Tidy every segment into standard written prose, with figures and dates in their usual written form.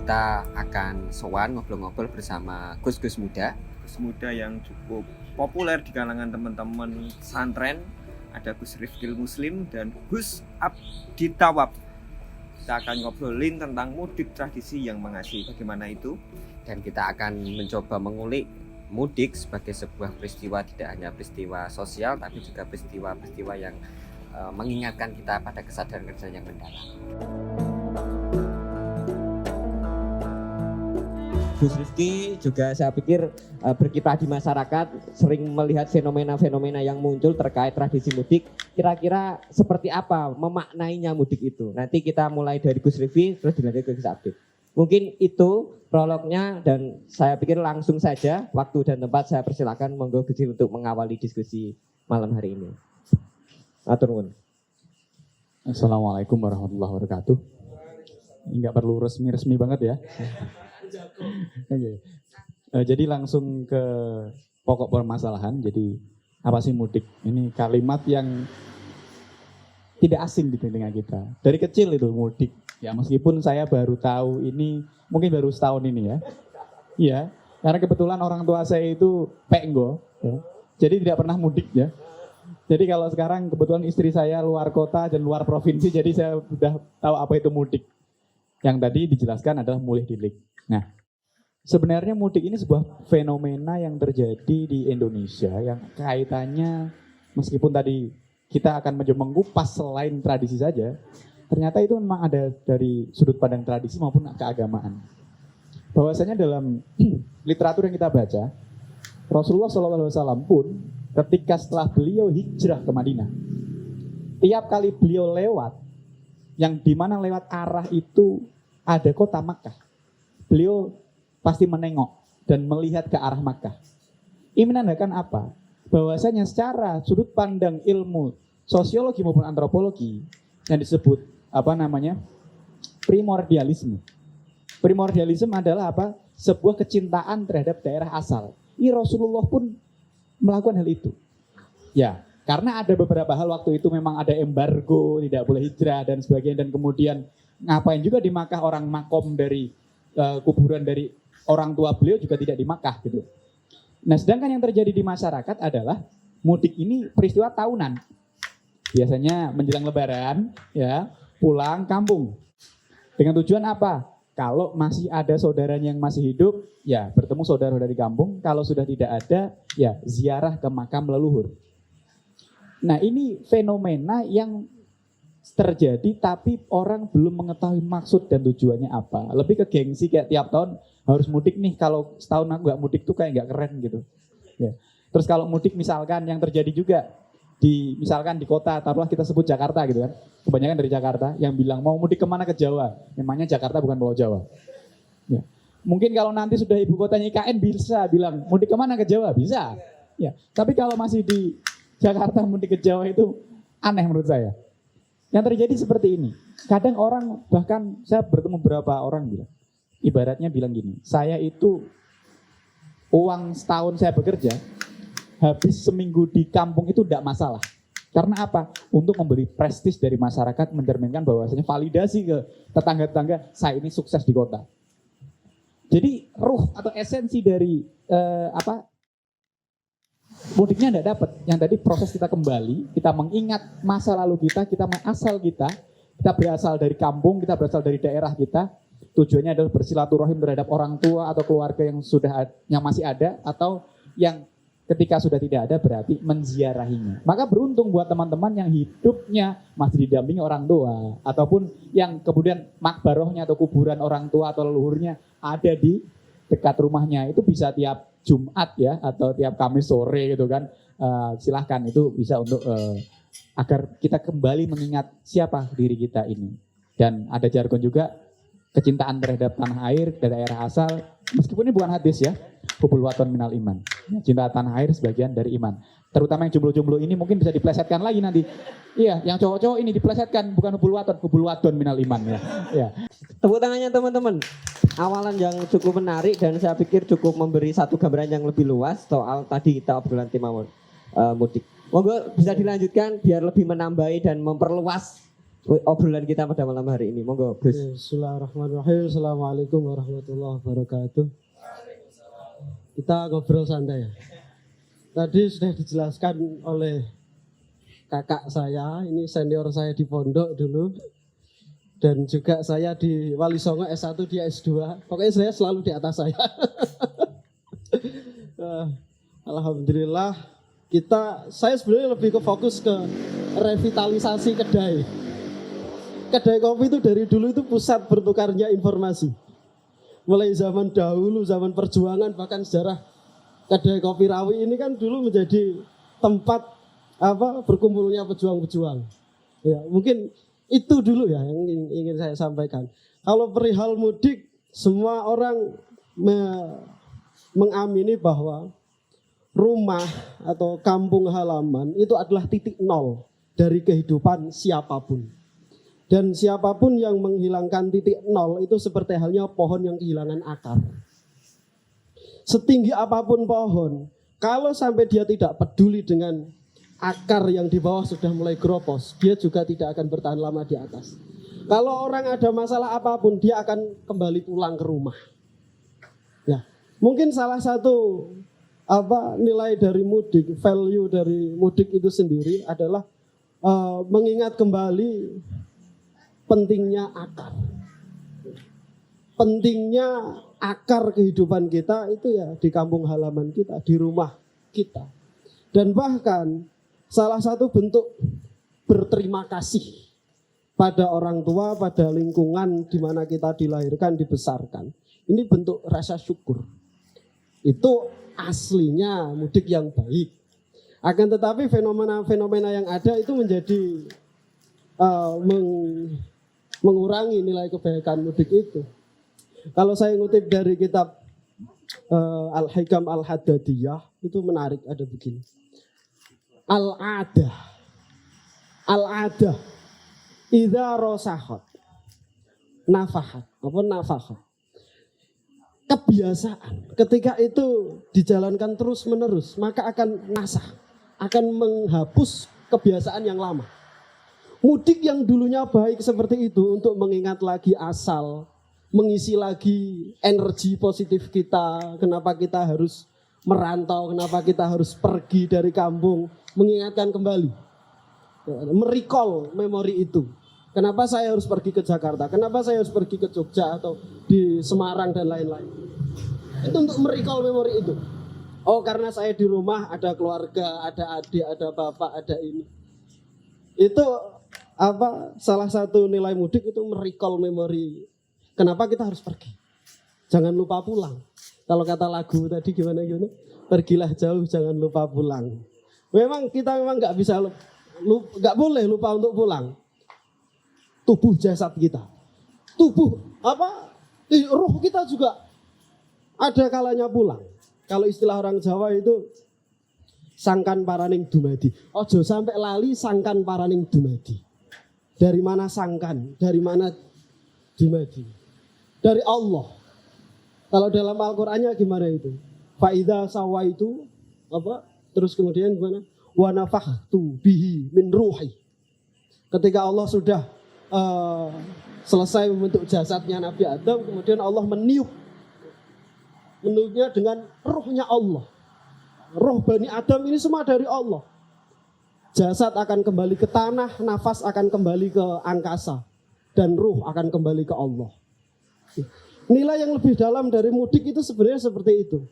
kita akan sowan ngobrol-ngobrol bersama Gus-Gus muda. Gus muda yang cukup populer di kalangan teman-teman santren. Ada Gus Rifkil Muslim dan Gus Abdi Tawab. Kita akan ngobrolin tentang mudik tradisi yang mengasihi. Bagaimana itu? Dan kita akan mencoba mengulik mudik sebagai sebuah peristiwa, tidak hanya peristiwa sosial tapi juga peristiwa-peristiwa yang mengingatkan kita pada kesadaran-kesadaran yang mendalam. Gus Rifki juga saya pikir berkiprah di masyarakat, sering melihat fenomena-fenomena yang muncul terkait tradisi mudik. Kira-kira seperti apa memaknainya mudik itu? Nanti kita mulai dari Gus Rifki terus dilanjut ke Gus Abdi. Mungkin itu prolognya dan saya pikir langsung saja waktu dan tempat saya persilakan monggo Gus Rifki untuk mengawali diskusi malam hari ini. Atur nuwun. Assalamualaikum warahmatullahi wabarakatuh. Enggak perlu resmi banget ya. Okay. Jadi langsung ke pokok permasalahan. Jadi apa sih mudik? Ini kalimat yang tidak asing di telinga kita. Dari kecil itu mudik. Ya meskipun saya baru tahu ini mungkin baru setahun ini ya. Iya, karena kebetulan orang tua saya itu penggo. Ya. Jadi tidak pernah mudik ya. Jadi kalau sekarang kebetulan istri saya luar kota dan luar provinsi, jadi saya sudah tahu apa itu mudik. Yang tadi dijelaskan adalah mulih dilik. Nah, sebenarnya mudik ini sebuah fenomena yang terjadi di Indonesia yang kaitannya meskipun tadi kita akan mencoba mengupas selain tradisi saja, ternyata itu memang ada dari sudut pandang tradisi maupun keagamaan. Bahwasanya dalam literatur yang kita baca, Rasulullah SAW pun ketika setelah beliau hijrah ke Madinah, tiap kali beliau lewat, yang dimana lewat arah itu ada kota Makkah, beliau pasti menengok dan melihat ke arah Makkah. Ini menandakan apa? Bahwasanya secara sudut pandang ilmu sosiologi maupun antropologi yang disebut primordialisme. Primordialisme adalah apa? Sebuah kecintaan terhadap daerah asal. Ini Rasulullah pun melakukan hal itu. Ya, karena ada beberapa hal waktu itu memang ada embargo, tidak boleh hijrah dan sebagainya, dan kemudian ngapain juga di Makkah orang makom dari kuburan dari orang tua beliau juga tidak di Makkah gitu. Nah, sedangkan yang terjadi di masyarakat adalah mudik ini peristiwa tahunan. Biasanya menjelang Lebaran, ya, pulang kampung. Dengan tujuan apa? Kalau masih ada saudaranya yang masih hidup, ya bertemu saudara dari kampung. Kalau sudah tidak ada, ya ziarah ke makam leluhur. Nah, ini fenomena yang terjadi tapi orang belum mengetahui maksud dan tujuannya apa. Lebih ke gengsi, kayak tiap tahun harus mudik nih, kalau setahun aku gak mudik tuh kayak gak keren gitu ya. Terus kalau mudik misalkan yang terjadi juga misalkan di kota, taruhlah kita sebut Jakarta gitu kan, kebanyakan dari Jakarta yang bilang mau mudik kemana, ke Jawa. Memangnya Jakarta bukan Pulau Jawa ya. Mungkin kalau nanti sudah ibu kotanya IKN bisa bilang mudik kemana, ke Jawa, bisa ya. Tapi kalau masih di Jakarta mudik ke Jawa itu aneh menurut saya. Yang terjadi seperti ini. Kadang orang, bahkan saya bertemu beberapa orang bilang, ibaratnya bilang gini, saya itu uang setahun saya bekerja, habis seminggu di kampung itu tidak masalah. Karena apa? Untuk memberi prestis dari masyarakat, mencerminkan bahwasanya validasi ke tetangga-tetangga, saya ini sukses di kota. Jadi ruh atau esensi dari mudiknya tidak dapat. Yang tadi proses kita kembali, kita mengingat masa lalu kita asal kita berasal dari kampung, kita berasal dari daerah kita. Tujuannya adalah bersilaturahim terhadap orang tua atau keluarga yang masih ada, atau yang ketika sudah tidak ada berarti menziarahinya. Maka beruntung buat teman-teman yang hidupnya masih didampingi orang tua, ataupun yang kemudian makbarohnya atau kuburan orang tua atau leluhurnya ada di dekat rumahnya. Itu bisa tiap Jumat ya, atau tiap Kamis sore gitu kan. Silahkan, itu bisa untuk agar kita kembali mengingat siapa diri kita ini. Dan ada jargon juga, kecintaan terhadap tanah air dan daerah asal, meskipun ini bukan hadis ya, hubul waton minal iman. Cinta tanah air sebagian dari iman. Terutama yang jomblo-jomblo ini mungkin bisa diplesetkan lagi nanti. Iya, yang cowok-cowok ini diplesetkan, bukan hubul waton minal iman ya. Ya. Tepuk tangannya teman-teman. Awalan yang cukup menarik dan saya pikir cukup memberi satu gambaran yang lebih luas soal tadi kita obrolan tema mudik. Monggo bisa dilanjutkan biar lebih menambahi dan memperluas obrolan kita pada malam hari ini. Monggo Gus. Bismillahirrahmanirrahim. Assalamualaikum warahmatullahi wabarakatuh. Kita ngobrol santai ya. Tadi sudah dijelaskan oleh kakak saya, ini senior saya di pondok dulu. Dan juga saya di Wali Songo S1, dia S2. Pokoknya saya selalu di atas saya. Alhamdulillah saya sebenarnya lebih ke fokus ke revitalisasi kedai. Kedai kopi itu dari dulu itu pusat bertukarnya informasi. Mulai zaman dahulu, zaman perjuangan, bahkan sejarah kedai kopi Rawi ini kan dulu menjadi tempat berkumpulnya pejuang-pejuang. Ya, mungkin itu dulu ya yang ingin saya sampaikan. Kalau perihal mudik, semua orang mengamini bahwa rumah atau kampung halaman itu adalah titik nol dari kehidupan siapapun. Dan siapapun yang menghilangkan titik nol itu seperti halnya pohon yang kehilangan akar. Setinggi apapun pohon, kalau sampai dia tidak peduli dengan akar yang di bawah sudah mulai gropos, dia juga tidak akan bertahan lama di atas. Kalau orang ada masalah apapun, dia akan kembali pulang ke rumah. Ya, mungkin salah satu nilai dari mudik, value dari mudik itu sendiri adalah mengingat kembali pentingnya akar. Pentingnya akar kehidupan kita itu ya di kampung halaman kita, di rumah kita. Dan bahkan salah satu bentuk berterima kasih pada orang tua, pada lingkungan di mana kita dilahirkan, dibesarkan. Ini bentuk rasa syukur. Itu aslinya mudik yang baik. Akan tetapi fenomena-fenomena yang ada itu menjadi mengurangi nilai kebaikan mudik itu. Kalau saya ngutip dari kitab Al-Hikam Al-Haddadiyah, itu menarik, ada begini. Al-adah idza rosahat nafahat kebiasaan ketika itu dijalankan terus menerus maka akan nasah, akan menghapus kebiasaan yang lama. Mudik yang dulunya baik seperti itu untuk mengingat lagi asal, mengisi lagi energi positif kita, kenapa kita harus merantau, kenapa kita harus pergi dari kampung, mengingatkan kembali, merecall memori itu. Kenapa saya harus pergi ke Jakarta, kenapa saya harus pergi ke Jogja atau di Semarang dan lain-lain. Itu untuk merecall memori itu. Oh, karena saya di rumah ada keluarga, ada adik, ada bapak, ada ini. Itu salah satu nilai mudik itu merecall memori. Kenapa kita harus pergi? Jangan lupa pulang. Kalau kata lagu tadi gimana? Pergilah jauh, jangan lupa pulang. Memang kita nggak bisa, nggak boleh lupa untuk pulang. Tubuh jasad kita, roh kita juga ada kalanya pulang. Kalau istilah orang Jawa itu sangkan paraning dumadi. Ojo sampai lali sangkan paraning dumadi. Dari mana sangkan? Dari mana dumadi? Dari Allah. Kalau dalam Al-Qur'annya gimana itu? Faidza sawaitu terus kemudian gimana? Wa nafakhtu bihi min ruhi. Ketika Allah sudah selesai membentuk jasadnya Nabi Adam, kemudian Allah meniupnya dengan ruhnya Allah. Roh Bani Adam ini semua dari Allah. Jasad akan kembali ke tanah, nafas akan kembali ke angkasa, dan ruh akan kembali ke Allah. Nilai yang lebih dalam dari mudik itu sebenarnya seperti itu.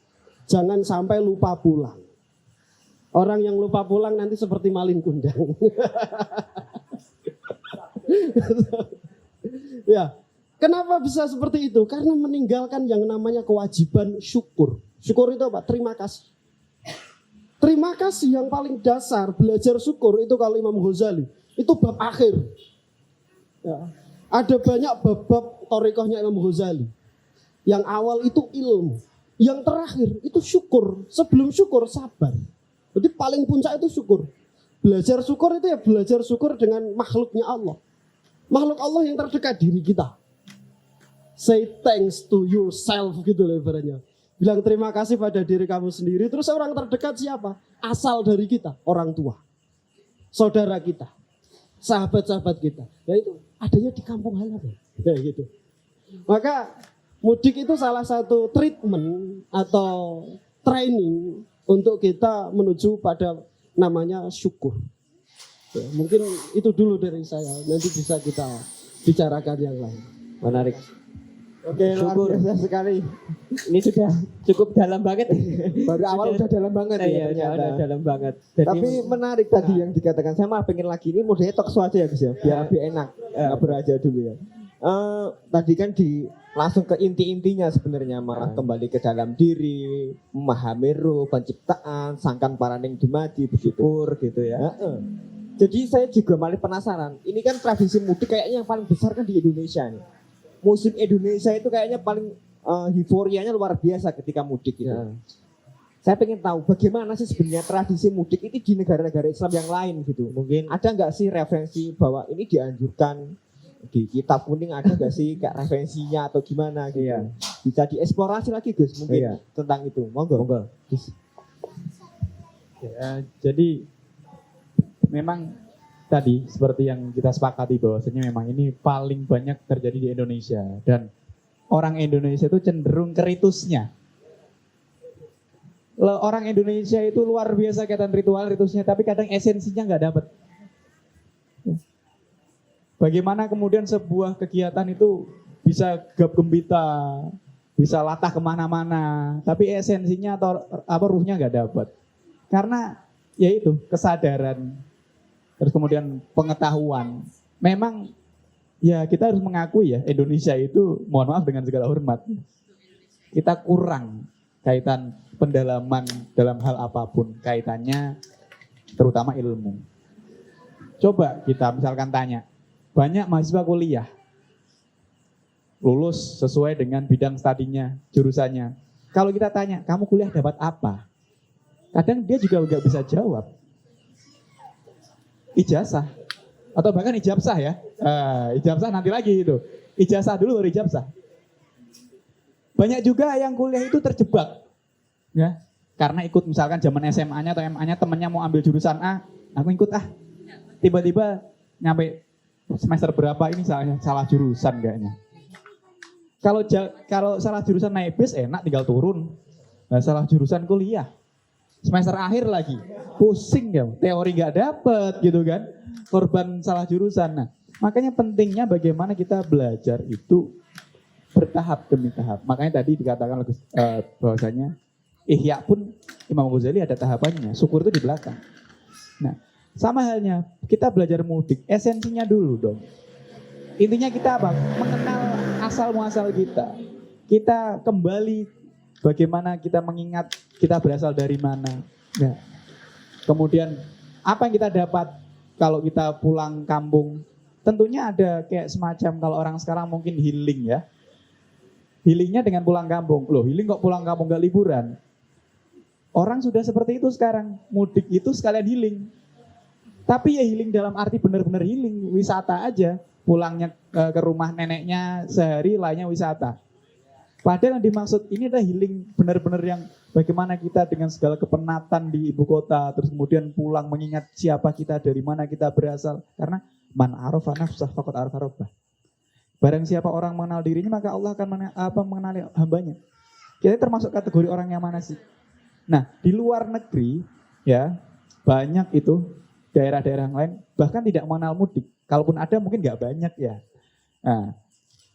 Jangan sampai lupa pulang. Orang yang lupa pulang nanti seperti maling kundang. Ya, kenapa bisa seperti itu? Karena meninggalkan yang namanya kewajiban syukur. Syukur itu apa? Terima kasih. Terima kasih yang paling dasar, belajar syukur itu kalau Imam Ghazali, itu bab akhir. Ya. Ada banyak bab-bab thariqahnya Imam Ghazali. Yang awal itu ilmu, yang terakhir itu syukur. Sebelum syukur sabar. Jadi paling puncak itu syukur. Belajar syukur itu ya belajar syukur dengan makhluknya Allah. Makhluk Allah yang terdekat diri kita. Say thanks to yourself gitu loh ibaratnya. Bilang terima kasih pada diri kamu sendiri. Terus orang terdekat siapa? Asal dari kita, orang tua, saudara kita. sahabat-sahabat kita. Nah itu adanya di kampung halaman. Kayak gitu. Maka mudik itu salah satu treatment atau training untuk kita menuju pada namanya syukur. Ya, mungkin itu dulu dari saya. Nanti bisa kita bicarakan yang lain. Menarik. Oke, luar Syukur. biasa sekali. Ini sudah cukup dalam banget. Baru awal udah dalam banget ya Iya, ternyata. udah dalam banget. Jadi, Tapi menarik tadi yang dikatakan. Saya malah pengen lagi ini modelnya talk show aja ya Gus ya. Biar lebih enak. Ngobrol aja dulu ya. Tadi kan langsung ke inti-intinya sebenarnya malah kembali ke dalam diri, memahami ruh, penciptaan, sangkan paraning dumadi begitu gitu ya. Jadi saya juga malah penasaran. Ini kan tradisi mudik kayaknya yang paling besar kan di Indonesia nih. Musim Indonesia itu kayaknya paling euforianya luar biasa ketika mudik itu. Ya. Saya pengen tahu bagaimana sih sebenarnya tradisi mudik itu di negara-negara Islam yang lain gitu. Mungkin ada nggak sih referensi bahwa ini dianjurkan di kitab kuning, ada nggak sih kayak referensinya atau gimana gitu. Iya. Bisa dieksplorasi lagi Gus mungkin Iya. tentang itu. Monggo. Gus. Ya, jadi memang tadi seperti yang kita sepakati bahwasanya memang ini paling banyak terjadi di Indonesia dan orang Indonesia itu cenderung ke ritusnya. Orang Indonesia itu luar biasa kaitan ritual ritusnya, tapi kadang esensinya nggak dapet. Bagaimana kemudian sebuah kegiatan itu bisa gap gembita, bisa latah kemana-mana, tapi esensinya atau ruhnya nggak dapat. Karena ya itu kesadaran, terus kemudian pengetahuan. Memang ya kita harus mengakui ya Indonesia itu, mohon maaf dengan segala hormat, kita kurang kaitan pendalaman dalam hal apapun, kaitannya terutama ilmu. Coba kita misalkan tanya, banyak mahasiswa kuliah lulus sesuai dengan bidang studinya, jurusannya. Kalau kita tanya, kamu kuliah dapat apa? Kadang dia juga nggak bisa jawab. Ijazah atau bahkan ijabsah ya. Ijabsah nanti lagi itu. Ijazah dulu baru ijabsah. Banyak juga yang kuliah itu terjebak, ya, karena ikut misalkan zaman SMA-nya atau MA-nya temennya mau ambil jurusan A, aku ikut tiba-tiba nyampe semester berapa ini salah jurusan kayaknya. Kalau salah jurusan naik bis enak tinggal turun. Nah, salah jurusan kuliah semester akhir lagi pusing ya, teori nggak dapet gitu kan, korban salah jurusan. Nah, makanya pentingnya bagaimana kita belajar itu bertahap demi tahap. Makanya tadi dikatakan bahwasanya Ihya pun Imam Ghazali ada tahapannya, syukur itu di belakang. Nah, sama halnya kita belajar mudik, esensinya dulu dong. Intinya kita apa? Mengenal asal muasal kita. Kita kembali bagaimana kita mengingat kita berasal dari mana. Nah, kemudian apa yang kita dapat kalau kita pulang kampung? Tentunya ada kayak semacam kalau orang sekarang mungkin healing ya. Healingnya dengan pulang kampung. Loh, healing kok pulang kampung gak liburan? Orang sudah seperti itu sekarang. Mudik itu sekalian healing. Tapi ya healing dalam arti benar-benar healing, wisata aja. Pulangnya ke rumah neneknya sehari, lainnya wisata. Padahal yang dimaksud ini adalah healing benar-benar yang bagaimana kita dengan segala kepenatan di ibu kota, terus kemudian pulang mengingat siapa kita, dari mana kita berasal. Karena man arafa nafsah faqad arafa rabbah. Barang siapa orang mengenal dirinya, maka Allah akan mengenali hambanya. Kita termasuk kategori orang yang mana sih? Nah, di luar negeri ya banyak itu daerah-daerah lain bahkan tidak mengenal mudik. Kalaupun ada mungkin nggak banyak ya. Nah,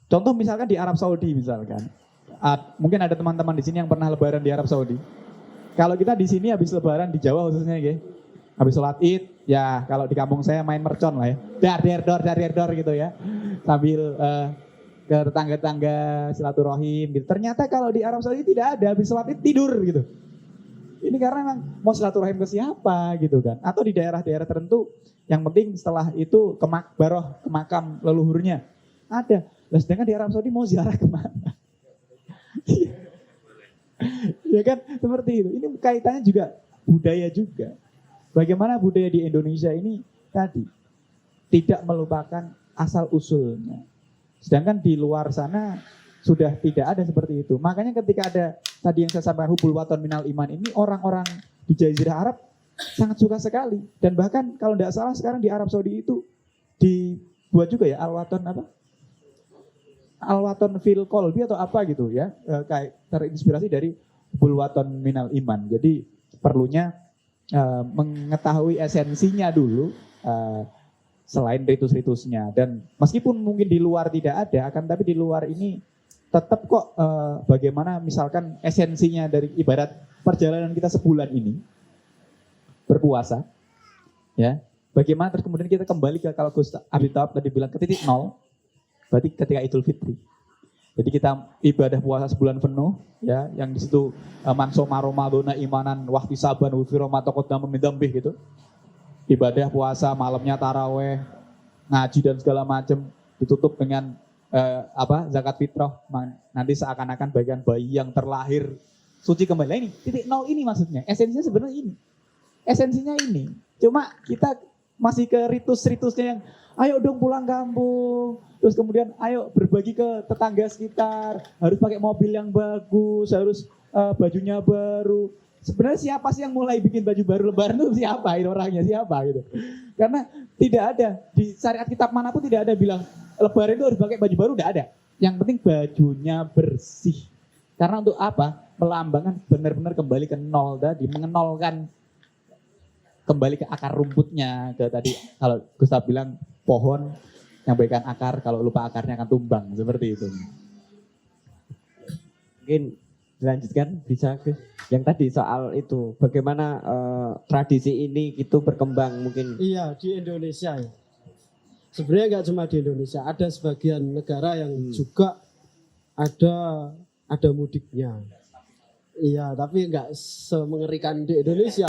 contoh misalkan di Arab Saudi misalkan. Mungkin ada teman-teman di sini yang pernah lebaran di Arab Saudi. Kalau kita di sini habis lebaran di Jawa khususnya ya, habis sholat Id, ya kalau di kampung saya main mercon lah ya. Dar gitu ya. Sambil ke tetangga-tetangga silaturahim gitu. Ternyata kalau di Arab Saudi tidak ada, habis sholat Id tidur gitu. Ini karena memang mau silaturahim ke siapa gitu kan. Atau di daerah-daerah tertentu yang penting setelah itu ke makbaroh, ke makam leluhurnya. Ada. Nah, sedangkan di Arab Saudi mau ziarah kemana? Ya kan seperti itu. Ini kaitannya juga budaya juga. Bagaimana budaya di Indonesia ini tadi tidak melupakan asal usulnya. Sedangkan di luar sana sudah tidak ada seperti itu. Makanya ketika ada tadi yang saya sampaikan hubul waton minal iman ini, orang-orang di Jazirah Arab sangat suka sekali. Dan bahkan kalau tidak salah sekarang di Arab Saudi itu dibuat juga ya Alwaton apa? Alwaton fil kolbi atau apa gitu ya, kayak terinspirasi dari bulwaton minal iman. Jadi perlunya mengetahui esensinya dulu selain ritus-ritusnya. Dan meskipun mungkin di luar tidak ada, akan tapi di luar ini tetap kok bagaimana misalkan esensinya dari ibarat perjalanan kita sebulan ini berpuasa, ya. Bagaimana terus kemudian kita kembali ke kalau Gus Abi Tawab tadi bilang ke titik nol, berarti ketika Idul Fitri. Jadi kita ibadah puasa sebulan penuh, ya, yang di situ mansoma Ramadhana imanan wahti saban wufiro matokotama midambih gitu. Ibadah puasa malamnya taraweh, ngaji dan segala macam ditutup dengan zakat fitrah. Nanti seakan-akan bagian bayi yang terlahir suci kembali. Nah, ini titik nol ini maksudnya. Esensinya sebenarnya ini. Esensinya ini. Cuma kita masih ke ritus-ritusnya yang ayo dong pulang kampung, terus kemudian ayo berbagi ke tetangga sekitar, harus pakai mobil yang bagus, harus bajunya baru. Sebenarnya siapa sih yang mulai bikin baju baru lebaran itu siapa? Ini orangnya siapa gitu. Karena tidak ada di syariat kitab manapun tidak ada bilang lebaran itu harus pakai baju baru, tidak ada. Yang penting bajunya bersih. Karena untuk apa? Melambangkan benar-benar kembali ke nol tadi, mengenolkan kembali ke akar rumputnya. Ke tadi kalau Gustaf bilang pohon yang baikkan akar, kalau lupa akarnya akan tumbang, seperti itu. Mungkin dilanjutkan bisa Gus. Yang tadi soal itu bagaimana tradisi ini gitu berkembang mungkin. Iya, di Indonesia ya. Sebenarnya nggak cuma di Indonesia, ada sebagian negara yang juga ada mudiknya. Iya, tapi nggak semengerikan di Indonesia.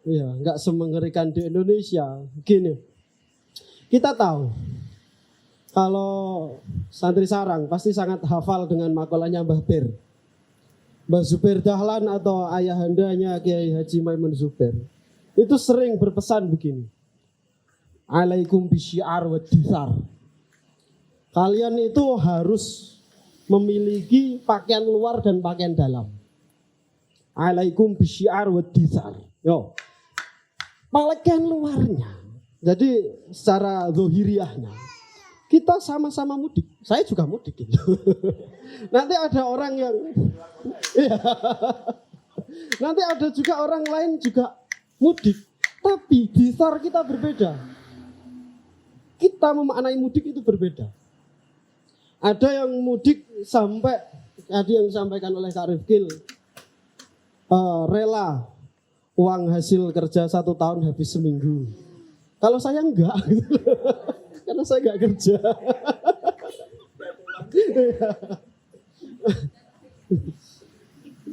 Iya, nggak semengerikan di Indonesia. Gini, kita tahu kalau santri sarang pasti sangat hafal dengan makalahnya Mbah Bir. Mbah Zubair Dahlan atau ayahandanya Kiai Haji Maimun Zubair itu sering berpesan begini. Alaikum bisyiar wa dithar. Kalian itu harus memiliki pakaian luar dan pakaian dalam. Alaikum bisyiar wa dithar. Yo. Pakaian luarnya. Jadi secara zohiriahnya kita sama-sama mudik. Saya juga mudik gitu. Nanti ada orang yang iya. Nanti ada juga orang lain juga mudik. Tapi disar kita berbeda. Kita memaknai mudik itu berbeda. Ada yang mudik sampai tadi yang disampaikan oleh Kak Rifkil, rela uang hasil kerja 1 tahun habis seminggu. Kalau saya enggak, karena saya enggak kerja.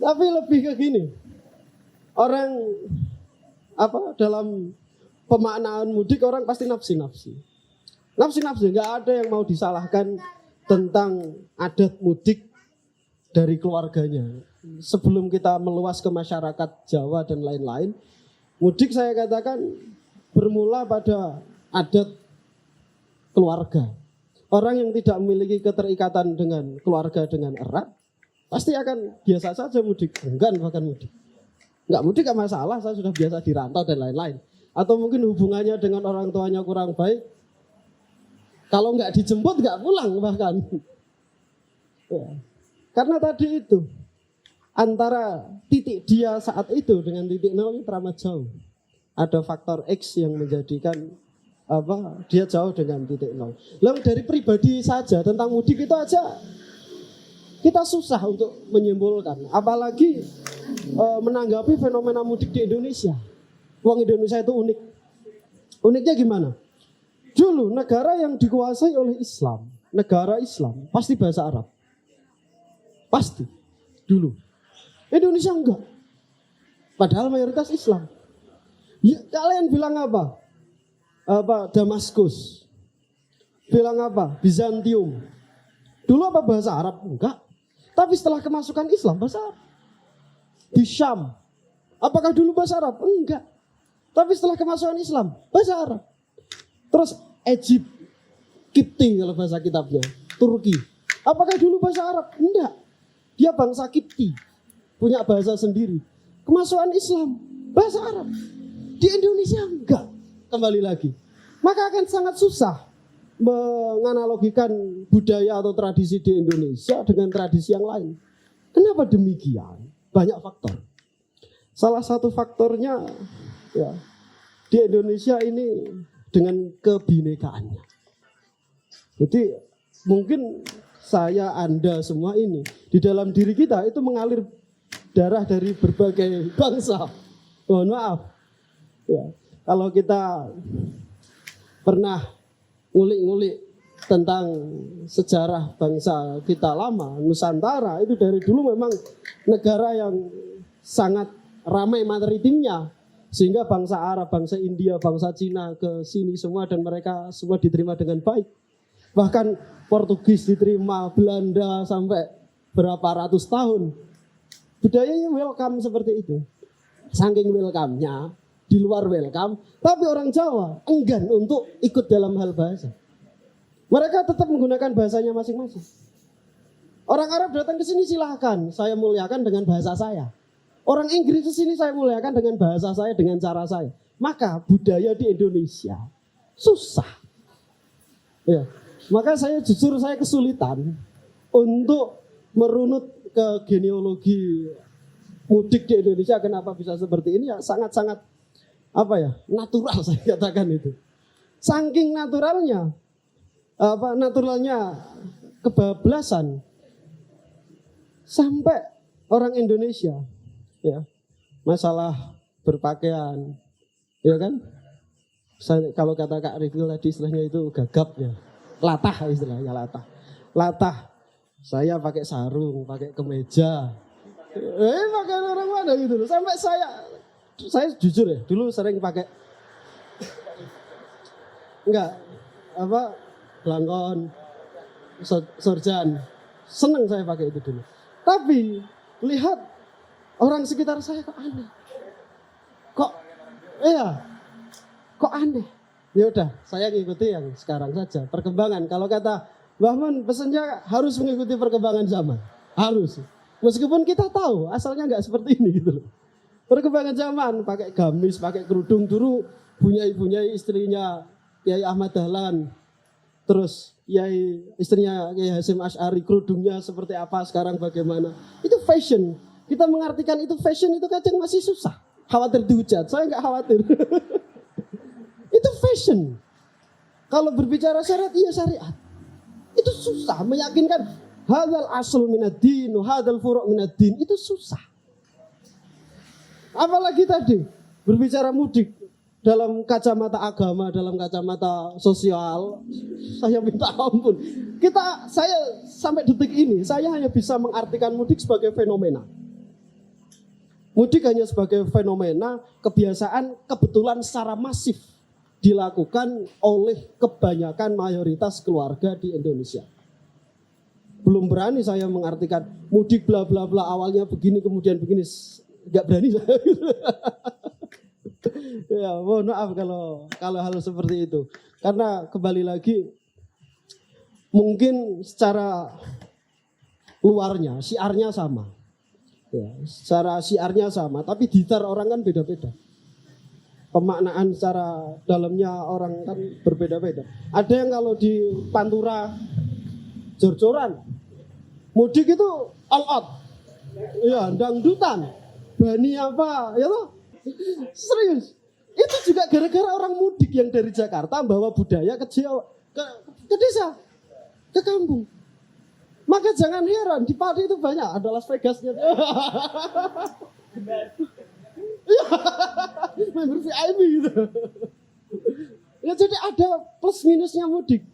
Tapi lebih ke gini, orang dalam pemaknaan mudik orang pasti nafsi-nafsi, nggak ada yang mau disalahkan tentang adat mudik dari keluarganya. Sebelum kita meluas ke masyarakat Jawa dan lain-lain, mudik saya katakan bermula pada adat keluarga. Orang yang tidak memiliki keterikatan dengan keluarga dengan erat, pasti akan biasa saja mudik, enggan bahkan mudik. Enggak mudik enggak masalah, saya sudah biasa dirantau dan lain-lain. Atau mungkin hubungannya dengan orang tuanya kurang baik, kalau enggak dijemput enggak pulang bahkan. Ya. Karena tadi itu, antara titik dia saat itu dengan titik nol itu teramat jauh. Ada faktor X yang menjadikan dia jauh dengan titik nol. Lalu dari pribadi saja tentang mudik itu aja kita susah untuk menyimpulkan, apalagi menanggapi fenomena mudik di Indonesia. Uang Indonesia itu unik. Uniknya gimana? Dulu negara yang dikuasai oleh Islam, negara Islam, pasti bahasa Arab. Pasti. Dulu. Indonesia enggak. Padahal mayoritas Islam. Ya, kalian bilang apa? Damaskus. Bilang apa? Bizantium. Dulu apa bahasa Arab? Enggak. Tapi setelah kemasukan Islam bahasa Arab. Di Syam. Apakah dulu bahasa Arab? Enggak. Tapi setelah kemasukan Islam bahasa Arab. Terus Egypt, Kipti kalau bahasa kitabnya, Turki. Apakah dulu bahasa Arab? Enggak. Dia bangsa Kipti, punya bahasa sendiri. Kemasukan Islam bahasa Arab. Di Indonesia enggak. Kembali lagi. maka akan sangat susah menganalogikan budaya atau tradisi di Indonesia dengan tradisi yang lain. Kenapa demikian? Banyak faktor. Salah satu faktornya ya, di Indonesia ini dengan kebinekaannya. Jadi mungkin saya, Anda semua ini di dalam diri kita itu mengalir darah dari berbagai bangsa. Mohon maaf. Ya, kalau kita pernah ngulik-ngulik tentang sejarah bangsa kita lama, Nusantara itu dari dulu memang negara yang sangat ramai maritimnya, sehingga bangsa Arab, bangsa India, bangsa Cina ke sini semua dan mereka semua diterima dengan baik. Bahkan Portugis diterima, Belanda sampai berapa ratus tahun. Budayanya welcome seperti itu. Saking welcome-nya, di luar welcome, tapi orang Jawa enggan untuk ikut dalam hal bahasa. Mereka tetap menggunakan bahasanya masing-masing. Orang Arab datang ke sini silahkan, saya muliakan dengan bahasa saya. Orang Inggris ke sini saya muliakan dengan bahasa saya, dengan cara saya. Maka budaya di Indonesia susah. Ya, maka saya jujur saya kesulitan untuk merunut ke genealogi mudik di Indonesia. Kenapa bisa seperti ini? Ya sangat-sangat natural saya katakan itu. Saking naturalnya kebablasan sampai orang Indonesia ya masalah berpakaian ya kan, kalau kata Kak Rifil tadi istilahnya itu gagap ya, latah istilahnya, latah saya pakai sarung, pakai kemeja, pakai orang mana gitu loh. Sampai saya jujur ya, dulu sering pakai belangkon, sorjan, seneng saya pakai itu dulu. Tapi lihat orang sekitar saya kok aneh, kok aneh. Ya udah, saya ngikuti yang sekarang saja, perkembangan. Kalau kata Mbah Mun, pesannya harus mengikuti perkembangan zaman, harus. Meskipun kita tahu asalnya nggak seperti ini gitu loh. Perkembangan zaman, pakai gamis, pakai kerudung dulu, bunyai istrinya Kiai Ahmad Dahlan, terus istrinya Kiai Hasyim Asy'ari, kerudungnya seperti apa, sekarang bagaimana. Itu fashion. Kita mengartikan itu fashion itu kadang masih susah. Khawatir dihujat, saya nggak khawatir. Itu fashion. Kalau berbicara syariat, iya syariat. Itu susah, meyakinkan hadzal asl minad-din, hadzal furu' minad-din, itu susah. Apalagi tadi berbicara mudik dalam kacamata agama, dalam kacamata sosial, saya minta ampun. Saya sampai detik ini, saya hanya bisa mengartikan mudik sebagai fenomena. Mudik hanya sebagai fenomena, kebiasaan, kebetulan secara masif dilakukan oleh kebanyakan mayoritas keluarga di Indonesia. Belum berani saya mengartikan mudik bla bla bla, awalnya begini kemudian begini. Nggak berani saya. Ya, mohon maaf kalau hal seperti itu. Karena kembali lagi, mungkin secara luarnya, syiarnya sama. Ya, secara syiarnya sama, tapi gitar orang kan beda-beda. Pemaknaan secara dalamnya orang kan berbeda-beda. Ada yang kalau di Pantura, jor-joran, mudik itu all out. Ya, dangdutan. Bani apa, ya loh, serius. Itu juga gara-gara orang mudik yang dari Jakarta bawa budaya ke desa, ke kampung. Maka jangan heran di Pati itu banyak, ada Las Vegasnya. Member VIP gitu. Ya jadi ada plus minusnya mudik.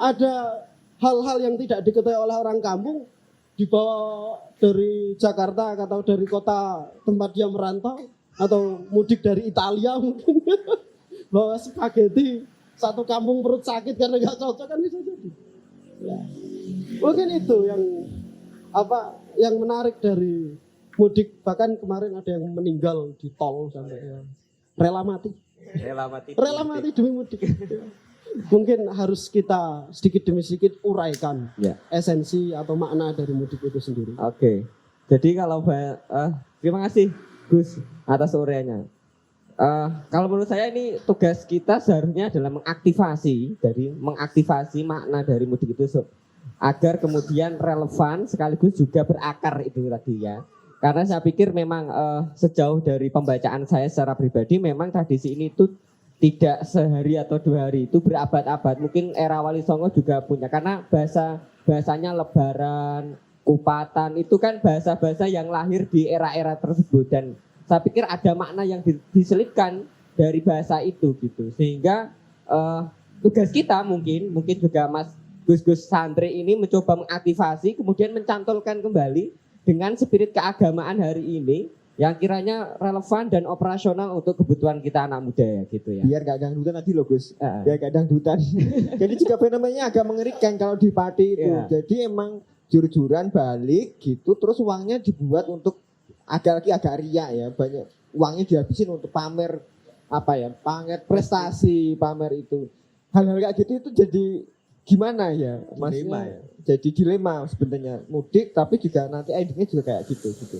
Ada hal-hal yang tidak diketahui oleh orang kampung, dibawa dari Jakarta atau dari kota tempat dia merantau, atau mudik dari Italia mungkin bawa spaghetti, satu kampung perut sakit karena nggak cocok, kan bisa jadi. Ya. Mungkin itu yang menarik dari mudik. Bahkan kemarin ada yang meninggal di tol sampai ya, rela mati demi mudik. Mungkin harus kita sedikit demi sedikit uraikan esensi atau makna dari mudik itu sendiri. Oke. Jadi kalau terima kasih Gus atas uraiannya. Kalau menurut saya ini tugas kita seharusnya adalah mengaktifasi makna dari mudik itu agar kemudian relevan sekaligus juga berakar itu tadi ya. Karena saya pikir memang sejauh dari pembacaan saya secara pribadi memang tradisi ini tuh tidak sehari atau 2 hari, itu berabad-abad. Mungkin era Wali Songo juga punya, karena bahasanya lebaran, kupatan itu kan bahasa-bahasa yang lahir di era-era tersebut, dan saya pikir ada makna yang diselipkan dari bahasa itu gitu. Sehingga tugas kita mungkin juga Mas Gus santri ini mencoba mengaktifasi, kemudian mencantolkan kembali dengan spirit keagamaan hari ini yang kiranya relevan dan operasional untuk kebutuhan kita anak muda ya gitu ya. Biar gak dangdutan tadi loh Gus. Biar gak dangdutan. Jadi juga fenomenanya agak mengerikan kalau di Pati itu. Yeah. Jadi emang jur-juran balik gitu, terus uangnya dibuat untuk agak ria ya, banyak uangnya dihabisin untuk pamer pamer prestasi, pamer itu. Hal-hal kayak gitu itu jadi gimana ya? Dilema ya. Jadi dilema sebenarnya mudik, tapi juga nanti endingnya juga kayak gitu.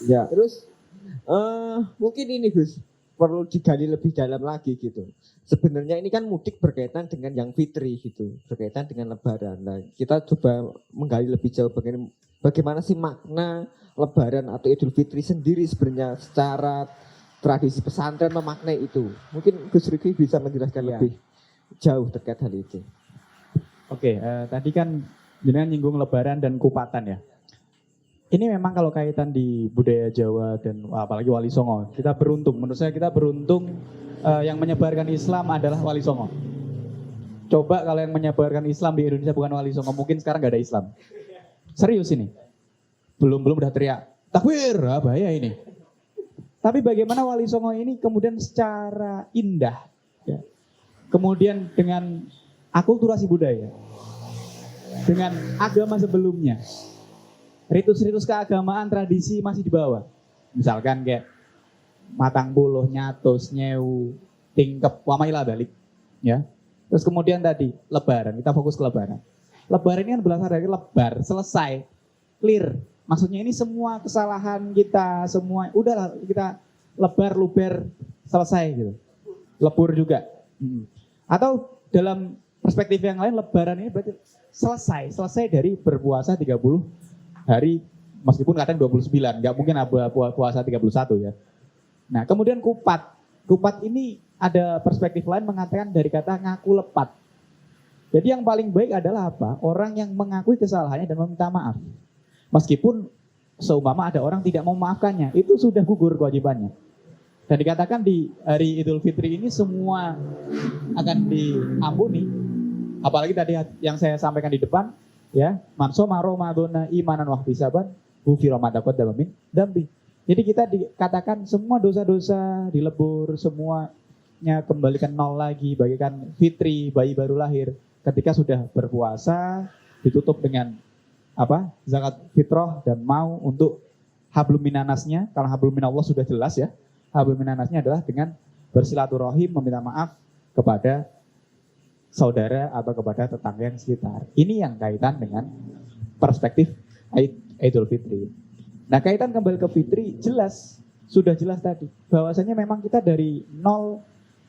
Ya, terus mungkin ini Gus perlu digali lebih dalam lagi gitu. Sebenarnya ini kan mudik berkaitan dengan yang fitri gitu, berkaitan dengan lebaran. Nah, kita coba menggali lebih jauh bagaimana sih makna lebaran atau Idul Fitri sendiri sebenarnya secara tradisi pesantren memaknai itu. Mungkin Gus Riki bisa menjelaskan lebih jauh terkait hal itu. Oke, tadi kan jenengan nyinggung lebaran dan kupatan ya. Ini memang kalau kaitan di budaya Jawa dan apalagi Wali Songo, kita beruntung. Menurut saya kita beruntung yang menyebarkan Islam adalah Wali Songo. Coba kalau yang menyebarkan Islam di Indonesia bukan Wali Songo, mungkin sekarang nggak ada Islam. Serius ini. Belum udah teriak, takbir, bahaya ini. Tapi bagaimana Wali Songo ini kemudian secara indah, ya. Kemudian dengan akulturasi budaya, dengan agama sebelumnya, ritus-ritus keagamaan tradisi masih dibawa. Misalkan kayak matang buluh, nyatus, nyewu, tingkep, wamailah balik. Ya. Terus kemudian tadi lebaran, kita fokus ke lebaran. Lebaran ini kan berasal dari lebar, selesai, clear. Maksudnya ini semua kesalahan kita, semua udahlah kita lebar, luber, selesai gitu. Lebur juga. Atau dalam perspektif yang lain, lebaran ini berarti selesai dari berpuasa 30 hari, meskipun kadang 29, nggak mungkin puasa 31 ya. Nah kemudian kupat ini ada perspektif lain mengatakan dari kata ngaku lepat. Jadi yang paling baik adalah apa? Orang yang mengakui kesalahannya dan meminta maaf. Meskipun seumpama ada orang tidak mau memaafkannya, itu sudah gugur kewajibannya. Dan dikatakan di hari Idul Fitri ini semua akan diampuni. Apalagi tadi yang saya sampaikan di depan, ya, man shoma ramadhana imanan wa ihtisaban ghufira ma taqaddama min dambi. Jadi kita dikatakan semua dosa-dosa dilebur, semuanya kembalikan nol lagi, bagikan fitri bayi baru lahir ketika sudah berpuasa, ditutup dengan zakat fitrah dan mau untuk hablum minanasnya. Kalau hablum minallah sudah jelas ya, hablum minanasnya adalah dengan bersilaturahim, meminta maaf kepada saudara atau kepada tetangga yang sekitar. Ini yang kaitan dengan perspektif Idul Fitri. Nah kaitan kembali ke Fitri sudah jelas tadi bahwasanya memang kita dari nol.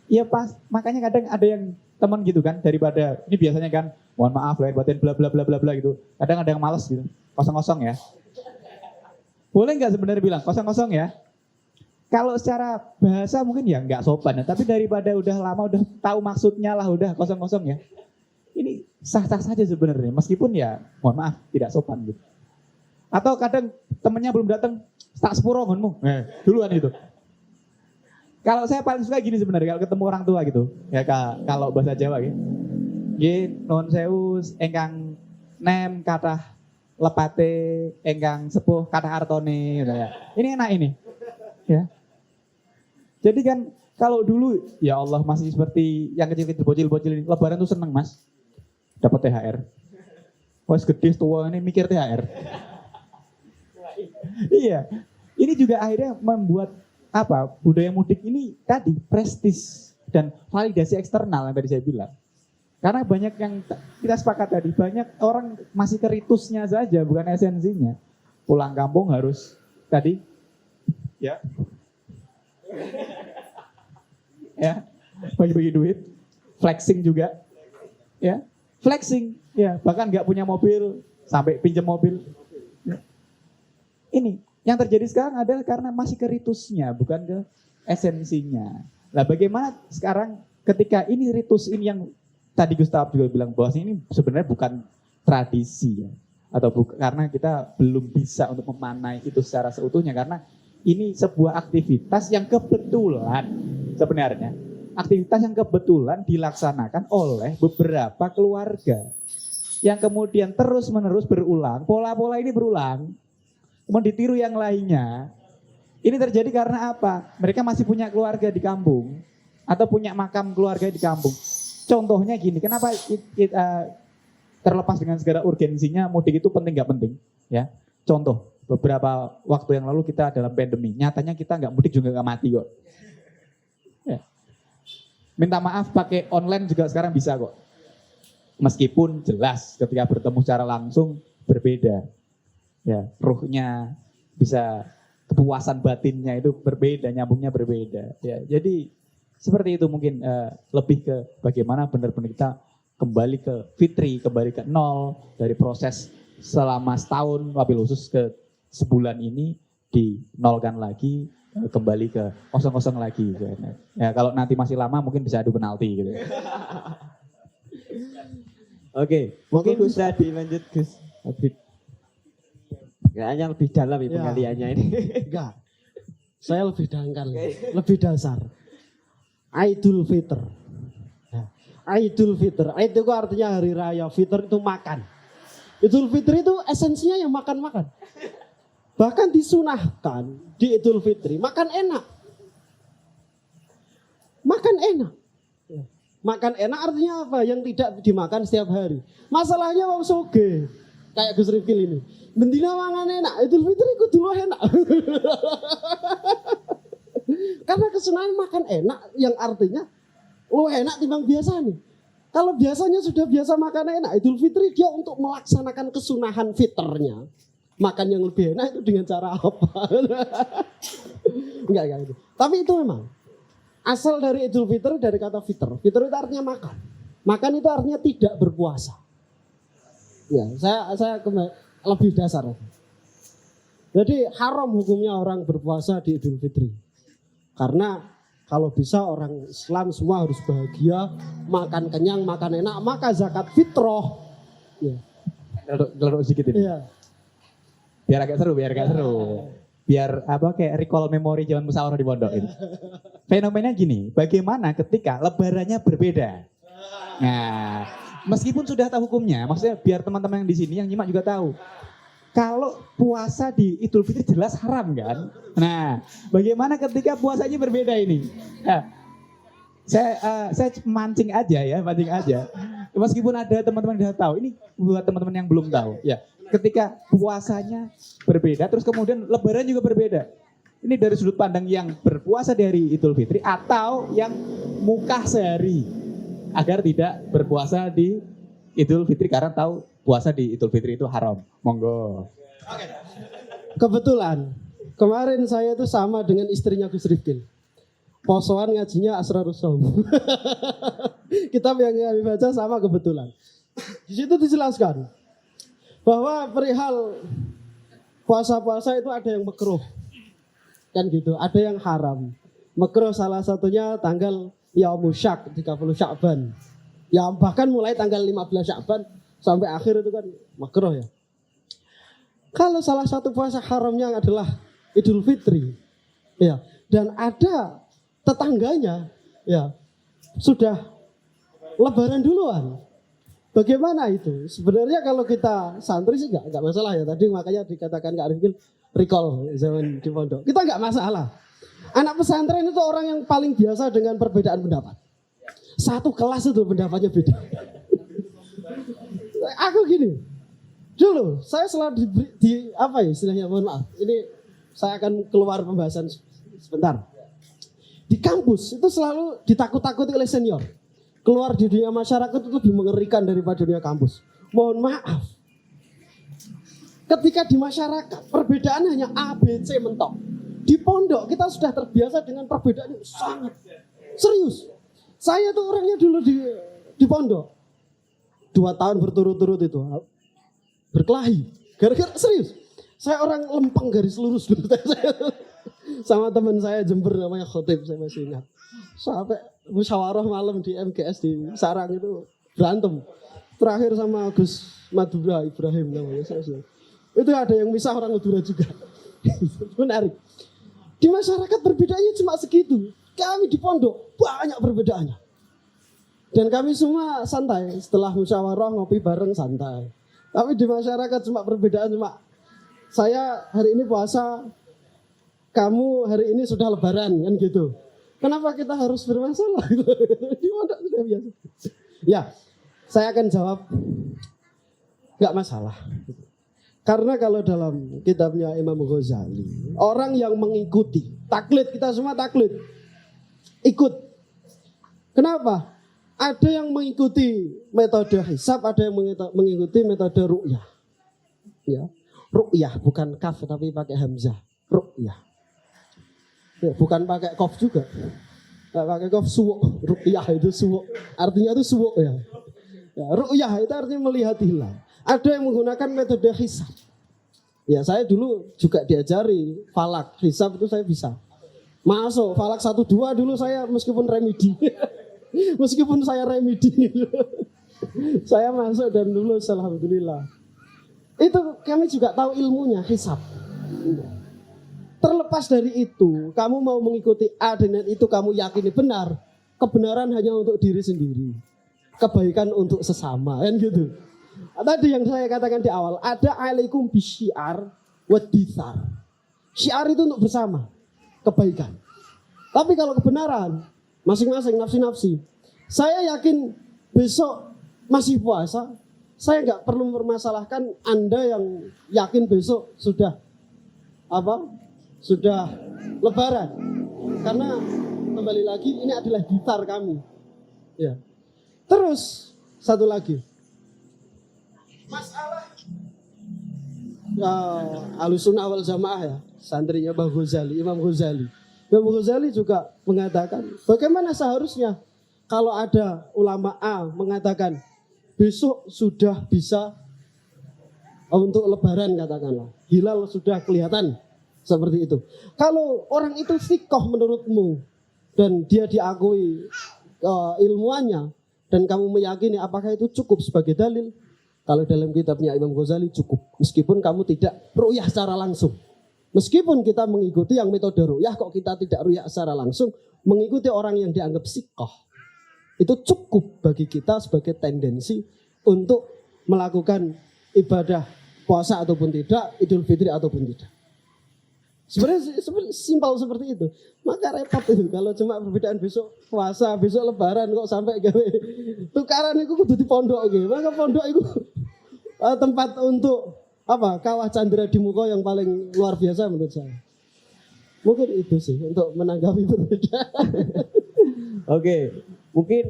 Ya pas, makanya kadang ada yang teman gitu kan, daripada ini biasanya kan mohon maaf lahir batin bla bla bla bla bla gitu. Kadang ada yang malas gitu, kosong-kosong ya. Boleh nggak sebenarnya bilang kosong-kosong ya? Kalau secara bahasa mungkin ya nggak sopan ya, tapi daripada udah lama udah tahu maksudnya lah udah kosong-kosong ya. Ini sah-sah saja sebenarnya, meskipun ya mohon maaf tidak sopan gitu. Atau kadang temennya belum datang, tak sepuro ngonmu, duluan itu. Kalau saya paling suka gini sebenarnya kalau ketemu orang tua gitu, ya kalau bahasa Jawa gitu. Nggih nuwun sewu engkang nem kathah lepate engkang sepuh kathah artone gitu ya. Ini enak ini. Ya. Jadi kan kalau dulu ya Allah masih seperti yang kecil-kecil bocil-bocil ini, lebaran tuh seneng Mas. Dapat THR. Wes gede tua ini mikir THR. Iya. Ini juga akhirnya membuat budaya mudik ini tadi prestis dan validasi eksternal yang tadi saya bilang. Karena banyak yang kita sepakat tadi, banyak orang masih ke ritusnya saja bukan esensinya. Pulang kampung harus tadi ya ya, bagi-bagi duit, flexing juga, ya, flexing, ya, bahkan nggak punya mobil sampai pinjam mobil. Ya. Ini yang terjadi sekarang adalah karena masih ke ritusnya, bukan ke esensinya. Nah, bagaimana sekarang ketika ini ritus ini yang tadi Gustav juga bilang bahwa ini sebenarnya bukan tradisi ya, atau karena kita belum bisa untuk memanai itu secara seutuhnya karena ini sebuah aktivitas yang kebetulan sebenarnya aktivitas yang kebetulan dilaksanakan oleh beberapa keluarga yang kemudian terus-menerus berulang, pola-pola ini berulang, kemudian ditiru yang lainnya. Ini terjadi karena apa? Mereka masih punya keluarga di kampung atau punya makam keluarga di kampung. Contohnya gini, kenapa terlepas dengan segala urgensinya mudik itu penting nggak penting? Ya, contoh beberapa waktu yang lalu kita dalam pandemi, nyatanya kita nggak mudik juga nggak mati kok. Ya. Minta maaf pakai online juga sekarang bisa kok. Meskipun jelas ketika bertemu secara langsung berbeda. Ya, ruhnya bisa kepuasan batinnya itu berbeda, nyambungnya berbeda. Ya, jadi seperti itu mungkin lebih ke bagaimana benar-benar kita kembali ke fitri, kembali ke nol dari proses selama setahun, wabil khusus ke sebulan ini dinolkan lagi, kembali ke kosong-kosong lagi. Ya, kalau nanti masih lama mungkin bisa adu penalti gitu. Oke, mungkin bisa dilanjut Gus. Kayaknya lebih dalam ya penggaliannya ini. Enggak. Saya lebih dangkal, lebih dasar. Idul Fitr. Nah, Idul Fitr. Itu artinya hari raya, Fitr itu makan. Idul Fitri itu esensinya yang makan-makan. Bahkan disunahkan di Idul Fitri, makan enak. Makan enak. Makan enak artinya apa? Yang tidak dimakan setiap hari. Masalahnya wong soge. Kayak Gus Rifkil ini. Bendina mangan enak, Idul Fitri kudu luwih enak. Karena kesunahan makan enak yang artinya luwih enak timbang biasa nih. Kalau biasanya sudah biasa makan enak, Idul Fitri dia untuk melaksanakan kesunahan fitrnya. Makan yang lebih enak itu dengan cara apa? Enggak gitu. Tapi itu memang asal dari Idul Fitri dari kata fitr. Fitr itu artinya makan. Makan itu artinya tidak berpuasa. Ya, saya lebih dasar. Jadi haram hukumnya orang berpuasa di Idul Fitri. Karena kalau bisa orang Islam semua harus bahagia, makan kenyang, makan enak, maka zakat fitrah. Ya. Lalu sedikit ini. Ya. Biar agak seru. Biar apa kayak recall memori zaman musyawarah di pondok ini. Fenomena gini, bagaimana ketika lebarannya berbeda. Nah, meskipun sudah tahu hukumnya, maksudnya biar teman-teman yang di sini yang nyimak juga tahu. Kalau puasa di Idul Fitri jelas haram kan? Nah, bagaimana ketika puasanya berbeda ini? Nah, saya mancing aja. Meskipun ada teman-teman yang sudah tahu, ini buat teman-teman yang belum tahu. Ya, ketika puasanya berbeda, terus kemudian Lebaran juga berbeda. Ini dari sudut pandang yang berpuasa dari Idul Fitri atau yang mukah sehari agar tidak berpuasa di Idul Fitri karena tahu puasa di Idul Fitri itu haram. Monggo. Kebetulan kemarin saya itu sama dengan istrinya Gus Rifkil. Posoan ngajinya Asrarus Shaum. Kitab yang kami baca sama kebetulan. Di situ dijelaskan bahwa perihal puasa-puasa itu ada yang makruh. Kan gitu, ada yang haram. Makruh salah satunya tanggal Yaumul Syak 30 Sya'ban. Ya bahkan mulai tanggal 15 Sya'ban sampai akhir itu kan makruh ya. Kalau salah satu puasa haramnya adalah Idul Fitri, ya, dan ada tetangganya, ya, sudah Lebaran duluan. Bagaimana itu? Sebenarnya kalau kita santri sih nggak masalah ya. Tadi makanya dikatakan Kak Rifkil recall zaman di pondok. Kita nggak masalah. Anak pesantren itu orang yang paling biasa dengan perbedaan pendapat. Satu kelas itu pendapatnya beda. Aku gini, dulu saya selalu di apa ya istilahnya, mohon maaf, ini saya akan keluar pembahasan sebentar. Di kampus itu selalu ditakut-takuti oleh senior. Keluar di dunia masyarakat itu lebih mengerikan daripada dunia kampus. Mohon maaf. Ketika di masyarakat perbedaan hanya A, B, C mentok. Di pondok kita sudah terbiasa dengan perbedaan yang sangat Serius. Saya tuh orangnya dulu di pondok 2 tahun berturut-turut itu berkelahi. Gara-gara serius. Saya orang lempeng garis lurus dulu. Sama teman saya Jember namanya Khotib, saya masih ingat. Sampai musyawarah malam di MGS di Sarang itu berantem. Terakhir sama Gus Madura Ibrahim namanya saya. Itu ada yang misah orang Madura juga. Menarik. Di masyarakat perbedaannya cuma segitu. Kami di pondok banyak perbedaannya. Dan kami semua santai. Setelah musyawarah ngopi bareng santai. Tapi di masyarakat cuma perbedaan cuma saya hari ini puasa, kamu hari ini sudah lebaran kan gitu. Kenapa kita harus bermasalah? Di pondok sudah biasa. Ya, saya akan jawab nggak masalah. Karena kalau dalam kitabnya Imam Ghazali, orang yang mengikuti, taklid, kita semua taklid, ikut. Kenapa? Ada yang mengikuti metode hisab, ada yang mengikuti metode ru'yah. Ya. Ru'yah, bukan kaf tapi pakai hamzah. Ru'yah. Ya, bukan pakai kof juga. Nggak pakai kof, suwuk. Ru'yah itu suwuk. Artinya itu suwuk ya. Ya, ru'yah itu artinya melihat hilal. Ada yang menggunakan metode hisab. Ya saya dulu juga diajari falak, hisab itu saya bisa. Masuk falak 1, 2 dulu saya meskipun remedi. Meskipun saya remedi. Saya masuk dan lulus alhamdulillah. Itu kami juga tahu ilmunya hisab. Terlepas dari itu, kamu mau mengikuti A dengan itu kamu yakini benar. Kebenaran hanya untuk diri sendiri. Kebaikan untuk sesama kan gitu. Tadi yang saya katakan di awal, ada alaikum bisyiar wa dithar. Syiar itu untuk bersama, kebaikan. Tapi kalau kebenaran, masing-masing nafsi-nafsi. Saya yakin besok masih puasa, saya nggak perlu mempermasalahkan Anda yang yakin besok sudah sudah lebaran. Karena kembali lagi ini adalah dithar kami. Ya. Terus satu lagi. Masalah Ahlussunnah wal Jamaah ya, santrinya Bang Ghazali, Imam Ghazali. Imam Ghazali juga mengatakan bagaimana seharusnya kalau ada ulama A mengatakan besok sudah bisa untuk lebaran katakanlah, hilal sudah kelihatan seperti itu. Kalau orang itu sikoh menurutmu dan dia diakui ilmuannya dan kamu meyakini apakah itu cukup sebagai dalil? Kalau dalam kitabnya Imam Ghazali cukup. Meskipun kamu tidak ru'yah secara langsung. Meskipun kita mengikuti yang metode ru'yah, kok kita tidak ru'yah secara langsung, mengikuti orang yang dianggap sikoh. Itu cukup bagi kita sebagai tendensi untuk melakukan ibadah puasa ataupun tidak, Idul Fitri ataupun tidak. Sebenarnya simpel seperti itu. Maka repot itu kalau cuma perbedaan besok puasa, besok lebaran kok sampai gawe tukaran itu kudu di pondok gitu. Maka pondok itu tempat untuk kawah candra di muka yang paling luar biasa menurut saya. Mungkin itu sih untuk menanggapi perbedaan. Oke, mungkin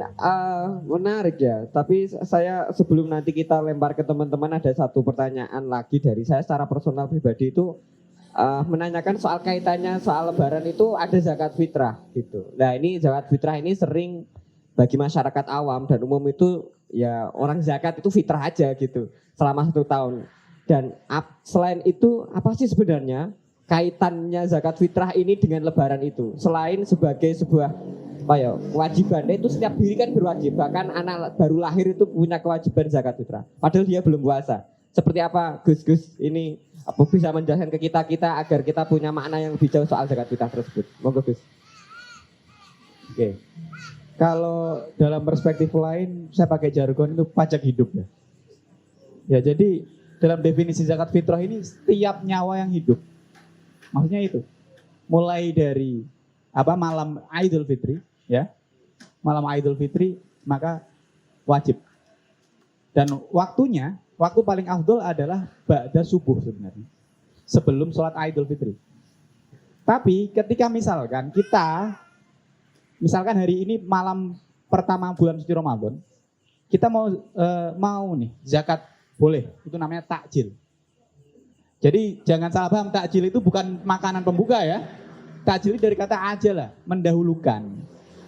menarik ya. Tapi saya sebelum nanti kita lempar ke teman-teman ada satu pertanyaan lagi dari saya secara personal pribadi itu menanyakan soal kaitannya soal lebaran itu ada zakat fitrah gitu. Nah ini zakat fitrah ini sering bagi masyarakat awam dan umum itu ya orang zakat itu fitrah aja gitu selama 1 tahun. Dan selain itu apa sih sebenarnya kaitannya zakat fitrah ini dengan lebaran itu? Selain sebagai sebuah kewajiban itu setiap diri kan berwajib. Bahkan anak baru lahir itu punya kewajiban zakat fitrah. Padahal dia belum puasa. Seperti apa Gus ini bisa menjelaskan ke kita agar kita punya makna yang lebih jauh soal zakat fitrah tersebut. Monggo Gus. Oke. Kalau dalam perspektif lain saya pakai jargon itu pajak hidup ya. Ya jadi dalam definisi zakat fitrah ini setiap nyawa yang hidup. Maksudnya itu. Mulai dari malam Idul Fitri ya. Malam Idul Fitri maka wajib. Dan waktu paling afdol adalah ba'da subuh sebenarnya. Sebelum sholat Idul Fitri. Tapi ketika misalkan hari ini malam pertama bulan suci Ramadan, kita mau nih zakat boleh, itu namanya takjil. Jadi jangan salah paham, takjil itu bukan makanan pembuka ya. Takjil dari kata ajalah, mendahulukan.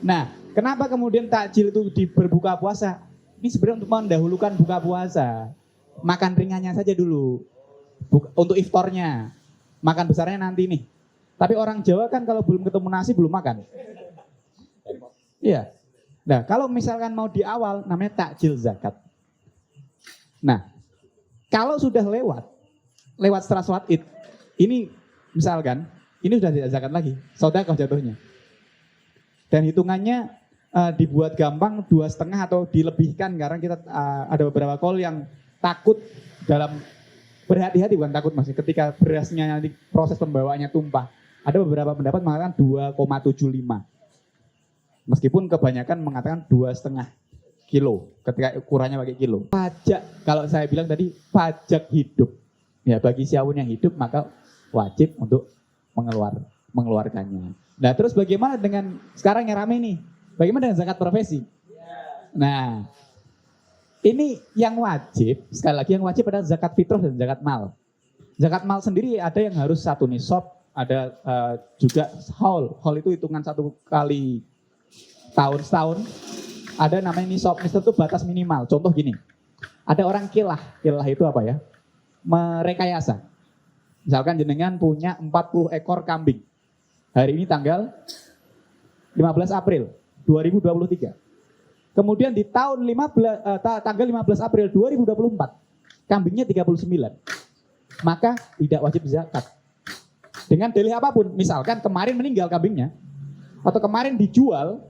Nah, kenapa kemudian takjil itu di berbuka puasa? Ini sebenarnya untuk mendahulukan buka puasa. Makan ringannya saja dulu. Untuk iftarnya. Makan besarnya nanti nih. Tapi orang Jawa kan kalau belum ketemu nasi belum makan. Iya. Nah, kalau misalkan mau di awal namanya takjil zakat. Nah, kalau sudah lewat setelah sholat id, ini misalkan, ini sudah tidak zakat lagi, sedekah jatuhnya. Dan hitungannya dibuat gampang 2,5 atau dilebihkan karena kita ada beberapa call yang takut dalam berhati-hati, bukan takut masih ketika berasnya nanti proses pembawaannya tumpah. Ada beberapa pendapat mengatakan 2,75. Meskipun kebanyakan mengatakan 2,5 kilo ketika ukurannya pakai kilo. Pajak, kalau saya bilang tadi pajak hidup. Ya, bagi siapapun yang hidup maka wajib untuk mengeluarkannya. Nah, terus bagaimana dengan sekarang yang rame nih? Bagaimana dengan zakat profesi? Nah, ini yang wajib, sekali lagi yang wajib adalah zakat fitrah dan zakat mal. Zakat mal sendiri ada yang harus 1 nisab, ada juga haul. Haul itu hitungan 1 kali tahun setahun. Ada namanya nisab. Nisab itu batas minimal. Contoh gini, ada orang kilah. Kilah itu apa ya? Merekayasa. Misalkan jenengan punya 40 ekor kambing. Hari ini tanggal 15 April 2023. Kemudian di tahun tanggal 15 April 2024, kambingnya 39. Maka tidak wajib zakat. Dengan dalih apapun, misalkan kemarin meninggal kambingnya, atau kemarin dijual,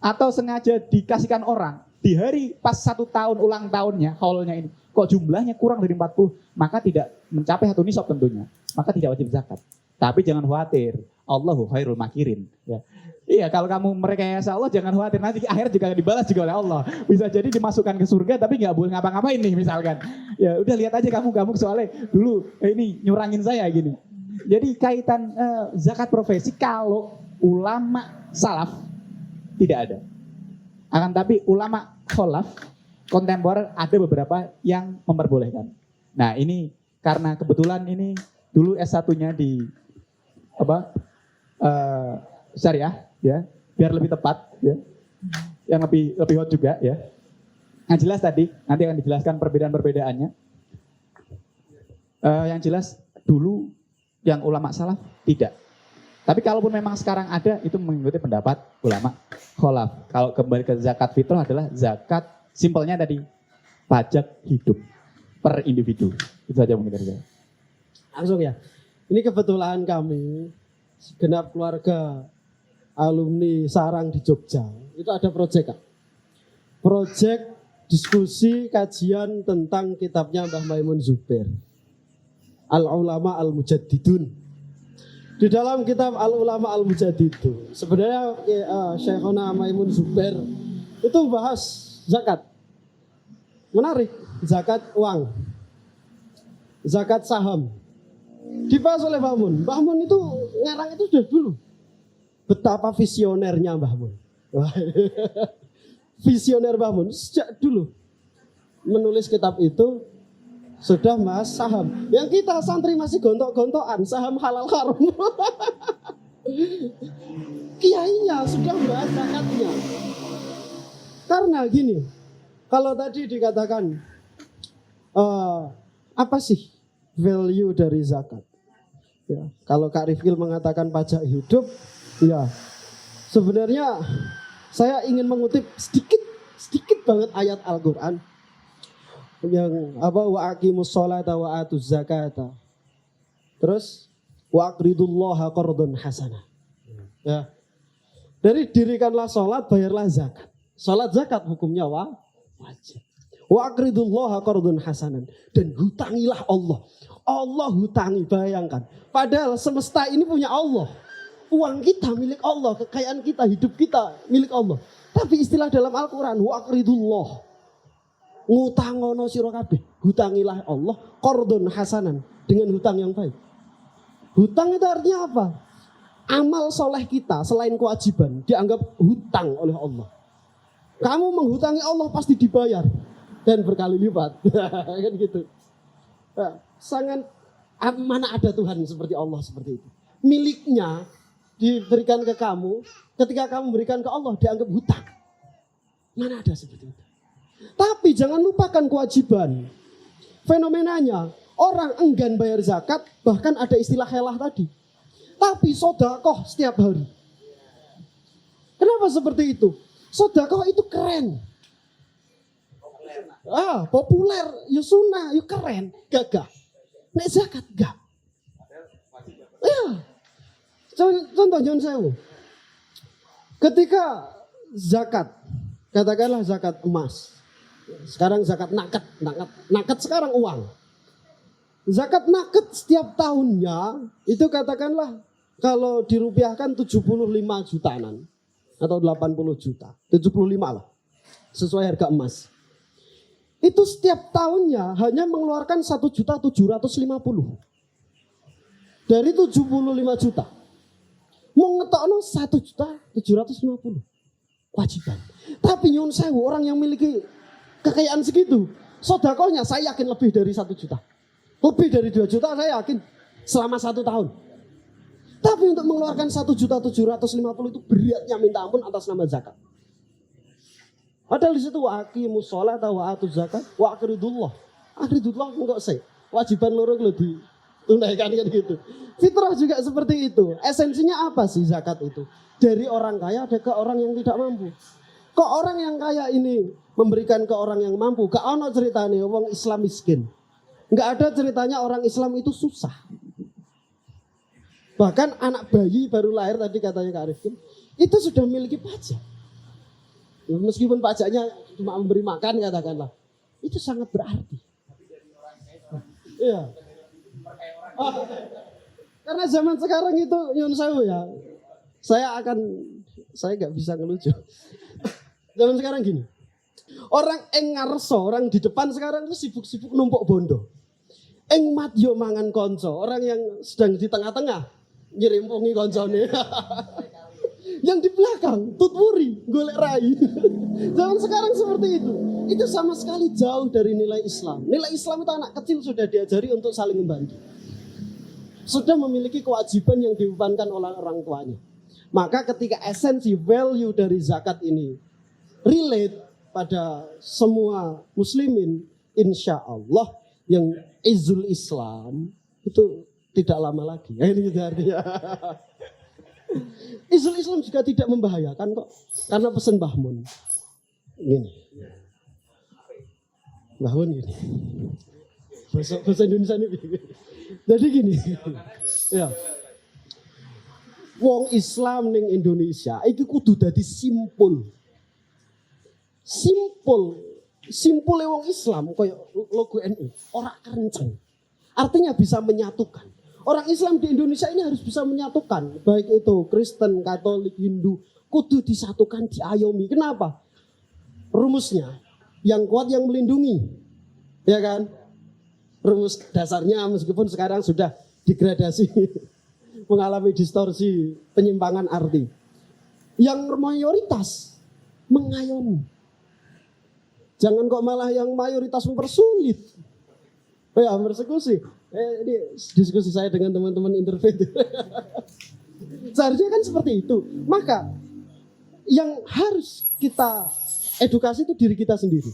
atau sengaja dikasihkan orang, di hari pas 1 tahun ulang tahunnya, haulnya ini, kok jumlahnya kurang dari 40, maka tidak mencapai 1 nisab tentunya, maka tidak wajib zakat. Tapi jangan khawatir, Allahu khairul makirin. Ya. Iya, kalau kamu merekayasa Allah jangan khawatir, nanti akhirnya juga dibalas juga oleh Allah. Bisa jadi dimasukkan ke surga tapi nggak boleh ngapa-ngapain nih misalkan. Ya udah lihat aja kamu soalnya dulu ini nyurangin saya gini. Jadi kaitan zakat profesi kalau ulama salaf tidak ada. Akan tapi ulama kholaf kontemporer ada beberapa yang memperbolehkan. Nah ini karena kebetulan ini dulu S1-nya di syariah ya, biar lebih tepat ya. Yang lebih hot juga ya. Yang jelas tadi nanti akan dijelaskan perbedaan-perbedaannya. Yang jelas dulu yang ulama salaf tidak. Tapi kalaupun memang sekarang ada itu mengikuti pendapat ulama kholaf. Kalau kembali ke zakat fitrah adalah zakat simpelnya tadi pajak hidup per individu. Itu saja mungkin dari saya. Langsung ya. Ini kebetulan kami segenap keluarga alumni Sarang di Jogja itu ada proyek, Kak. Proyek diskusi kajian tentang kitabnya Mbah Maimun Zubair, Al-Ulama Al-Mujaddidun. Di dalam kitab Al-Ulama Al-Mujaddidun sebenarnya Syekhona Maimun Zubair itu bahas zakat. Menarik, zakat uang, zakat saham. Dibahas oleh Mbah Mun. Mbah Mun itu ngarang itu sudah dulu. Betapa visionernya Mbah Mun. Visioner Mbah Mun sejak dulu menulis kitab itu sudah bahas saham. Yang kita santri masih gontok-gontokan saham halal haram. Kiainya sudah bahas zakatnya. Karena gini, kalau tadi dikatakan apa sih value dari zakat? Ya, kalau Kak Rifkil mengatakan pajak hidup, ya sebenarnya saya ingin mengutip sedikit banget ayat Al-Quran yang wa aqimus sholata wa atuz zakata, terus wa aqridullaha qardhan hasanah. Ya, dari dirikanlah sholat, bayarlah zakat. Sholat zakat hukumnya wajib. Wa aqridullaha qardhan hasanan, dan hutangilah Allah. Allah hutangi, bayangkan. Padahal semesta ini punya Allah. Uang kita milik Allah, kekayaan kita, hidup kita milik Allah. Tapi istilah dalam Al-Quran, wa aqridullah, ngutangono sira kabeh, hutangilah Allah qardhan hasanan, dengan hutang yang baik. Hutang itu artinya apa? Amal soleh kita selain kewajiban dianggap hutang oleh Allah. Kamu menghutangi Allah pasti dibayar dan berkali lipat. Kan gitu. Nah, sangat mana ada Tuhan seperti Allah seperti itu. Miliknya diberikan ke kamu, ketika kamu berikan ke Allah dianggap hutang. Mana ada seperti itu. Tapi jangan lupakan kewajiban. Fenomenanya, orang enggan bayar zakat, bahkan ada istilah helah tadi. Tapi sodakoh setiap hari. Kenapa seperti itu? Sodakoh itu keren. Populer, ya sunnah, ya keren, gagah. Nek zakat gak. Ya. Contoh John Sewu. Ketika zakat, katakanlah zakat emas. Sekarang zakat naket sekarang uang. Zakat naket setiap tahunnya itu katakanlah kalau dirupiahkan 75 jutaan atau 80 juta, 75 lah. Sesuai harga emas. Itu setiap tahunnya hanya mengeluarkan 1.750.000 dari 75 juta. Mau ngetokno 1.750.000 kewajiban. Tapi nyun sewu orang yang memiliki kekayaan segitu, sodakohnya saya yakin lebih dari 1 juta. Lebih dari 2 juta saya yakin selama 1 tahun. Tapi untuk mengeluarkan 1.750.000 itu beratnya minta ampun atas nama zakat. Padahal di situ waqimus shalah atau wa'atuz zakat wa aqridullah. Aqridullah enggak sih. Wajiban loro lo ditunaikan kan gitu. Fitrah juga seperti itu. Esensinya apa sih zakat itu? Dari orang kaya ada ke orang yang tidak mampu. Kok orang yang kaya ini memberikan ke orang yang mampu? Gak ono ceritanya orang Islam miskin. Enggak ada ceritanya orang Islam itu susah. Bahkan anak bayi baru lahir tadi katanya Kak Arifin, itu sudah memiliki pajak. Meskipun pajaknya cuma memberi makan katakanlah, itu sangat berarti. Iya. Karena zaman sekarang itu nyun sewu ya, saya nggak bisa ngelucu. Zaman sekarang gini, orang eng ngarso, orang di depan sekarang itu sibuk-sibuk numpuk bondo. Eng madyo mangan konco, orang yang sedang di tengah-tengah nyirimpungi koncone. Yang di belakang tuturi golek rai. Zaman sekarang seperti itu. Itu sama sekali jauh dari nilai Islam. Nilai Islam itu anak kecil sudah diajari untuk saling membantu. Sudah memiliki kewajiban yang dibebankan oleh orang tuanya. Maka ketika esensi value dari zakat ini relate pada semua muslimin, insya Allah yang izul Islam itu tidak lama lagi. Ini gitu artinya. Izul Islam juga tidak membahayakan kok. Karena pesan Mbah Mun. Gini. Mbah Mun gini. Bahasa Indonesia ini gini. Jadi gini. Ya. Wong Islam ning Indonesia iki kudu dadi simpul. Simpule wong Islam koyo logo NU, ora kerenceng. Artinya bisa menyatukan. Orang Islam di Indonesia ini harus bisa menyatukan. Baik itu Kristen, Katolik, Hindu. Kudu disatukan, diayomi. Kenapa? Rumusnya. Yang kuat yang melindungi. Ya kan? Rumus dasarnya meskipun sekarang sudah digradasi. Mengalami distorsi, penyimpangan arti. Yang mayoritas mengayomi. Jangan kok malah yang mayoritas mempersulit. Ya, persekusi. Ini diskusi saya dengan teman-teman intervensi. Seharusnya kan seperti itu. Maka yang harus kita edukasi itu diri kita sendiri.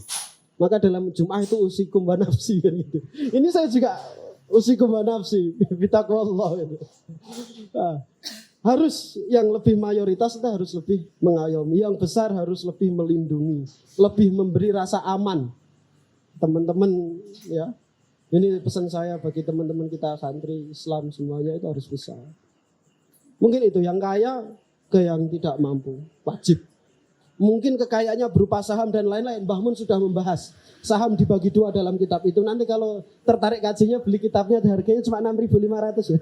Maka dalam Jum'ah itu usikum wa nafsi kan gitu. Ini saya juga usikum wa nafsi bitaqwallah gitu. Nah, harus yang lebih mayoritas itu harus lebih mengayomi, yang besar harus lebih melindungi, lebih memberi rasa aman. Teman-teman ya. Ini pesan saya bagi teman-teman kita santri Islam semuanya itu harus besar. Mungkin itu yang kaya ke yang tidak mampu, wajib. Mungkin kekayaannya berupa saham dan lain-lain. Mbah Mun sudah membahas saham dibagi 2 dalam kitab itu. Nanti kalau tertarik kajinya beli kitabnya harganya cuma 6.500 ya.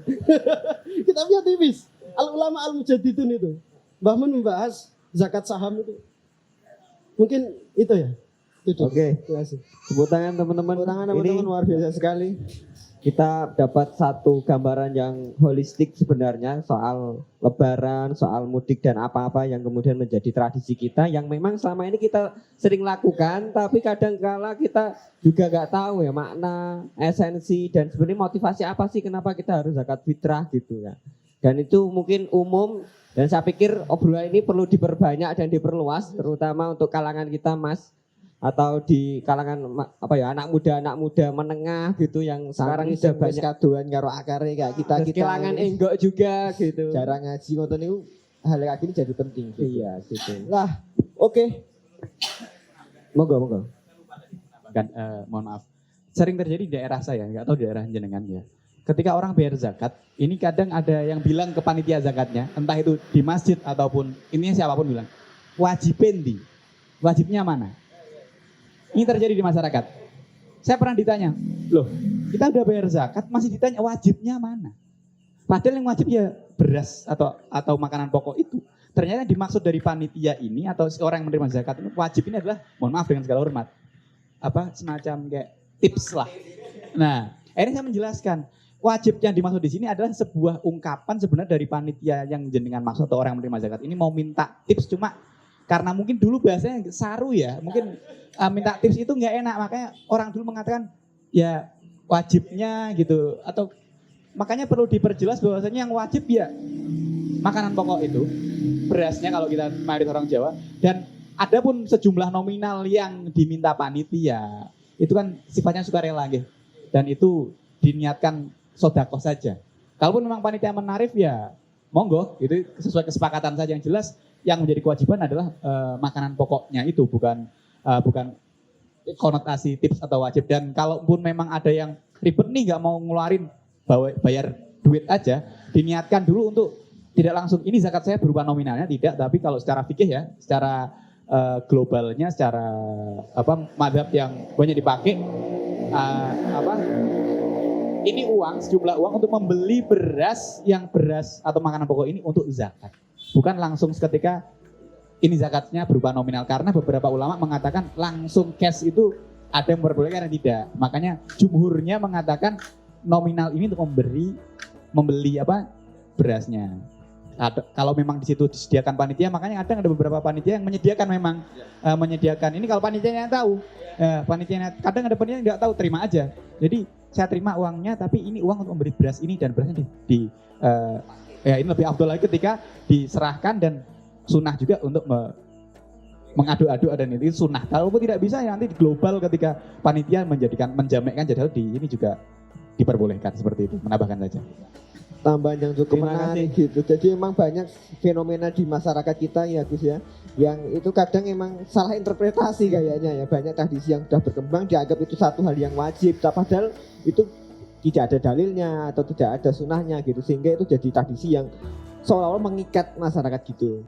Kitabnya tipis. Al-Ulama Al-Mujaddidun itu. Mbah Mun membahas zakat saham itu. Mungkin itu ya. Oke, Terima kasih. tepuk tangan teman-teman. Tepuk tangan teman-teman, Ini luar biasa sekali. kita dapat satu gambaran yang holistik sebenarnya soal lebaran, soal mudik dan apa-apa yang kemudian menjadi tradisi kita yang memang selama ini kita sering lakukan, tapi kadang kala kita juga nggak tahu ya makna, esensi dan sebenarnya motivasi apa sih kenapa kita harus zakat fitrah gitu ya. Dan itu mungkin umum, dan saya pikir obrolan ini perlu diperbanyak dan diperluas, terutama untuk kalangan kita Mas, atau di kalangan anak muda menengah gitu yang sekarang sudah banyak kaduan karo akare kayak kita kehilangan enggok juga gitu. jarang ngaji ngoten niku hal kayak gini jadi penting gitu. Iya gitu. Lah, oke. Monggo. Kan, mohon maaf, sering terjadi di daerah saya, nggak tahu daerah jenengan ya. Ketika orang bayar zakat, ini kadang ada yang bilang ke panitia zakatnya, entah itu di masjid ataupun intinya siapapun bilang, wajibnya mana? Ini terjadi di masyarakat. Saya pernah ditanya, loh kita udah bayar zakat masih ditanya wajibnya mana? Padahal yang wajib ya beras atau makanan pokok itu. Ternyata dimaksud dari panitia ini atau orang yang menerima zakat ini, wajib ini adalah, mohon maaf dengan segala hormat, semacam kayak tips lah. Nah, akhirnya saya menjelaskan, wajib yang dimaksud di sini adalah sebuah ungkapan sebenarnya dari panitia yang jenengan maksud atau orang yang menerima zakat ini mau minta tips, cuma karena mungkin dulu bahasanya saru ya, mungkin minta tips itu nggak enak, makanya orang dulu mengatakan ya wajibnya gitu, atau makanya perlu diperjelas bahwasanya yang wajib ya makanan pokok itu, berasnya kalau kita mayoritas orang Jawa, dan ada pun sejumlah nominal yang diminta panitia itu kan sifatnya sukarela gitu, dan itu diniatkan sodakoh saja. Kalaupun memang panitia menarif ya monggo, itu sesuai kesepakatan saja. Yang jelas yang menjadi kewajiban adalah makanan pokoknya itu, bukan konotasi tips atau wajib. Dan kalaupun memang ada yang ribet nih nggak mau ngeluarin bayar duit aja, diniatkan dulu untuk tidak langsung ini zakat saya berupa nominalnya, tidak, tapi kalau secara fikih ya, secara globalnya, secara mazhab yang banyak dipakai, ini uang, sejumlah uang untuk membeli beras atau makanan pokok ini untuk zakat. Bukan langsung seketika ini zakatnya berupa nominal, karena beberapa ulama mengatakan langsung cash itu ada yang memperbolehkan dan tidak. Makanya jumhurnya mengatakan nominal ini untuk membeli berasnya. Kalau memang di situ disediakan panitia, makanya ada beberapa panitia yang menyediakan menyediakan ini. Kalau panitianya tahu, panitianya kadang ada panitia yang tidak tahu, terima aja. Jadi saya terima uangnya, tapi ini uang untuk memberi beras ini, dan berasnya ini lebih afdol lagi ketika diserahkan, dan sunnah juga untuk mengadu-adu, dan itu sunnah. Kalaupun tidak bisa ya nanti di global ketika panitia menjamakkan jadwal di ini juga diperbolehkan seperti itu, menambahkan saja. Tambahan yang cukup menarik gitu. Jadi memang banyak fenomena di masyarakat kita ya Gus ya, yang itu kadang emang salah interpretasi kayaknya ya. Banyak tradisi yang sudah berkembang dianggap itu satu hal yang wajib, padahal itu tidak ada dalilnya atau tidak ada sunahnya gitu, sehingga itu jadi tradisi yang seolah-olah mengikat masyarakat gitu.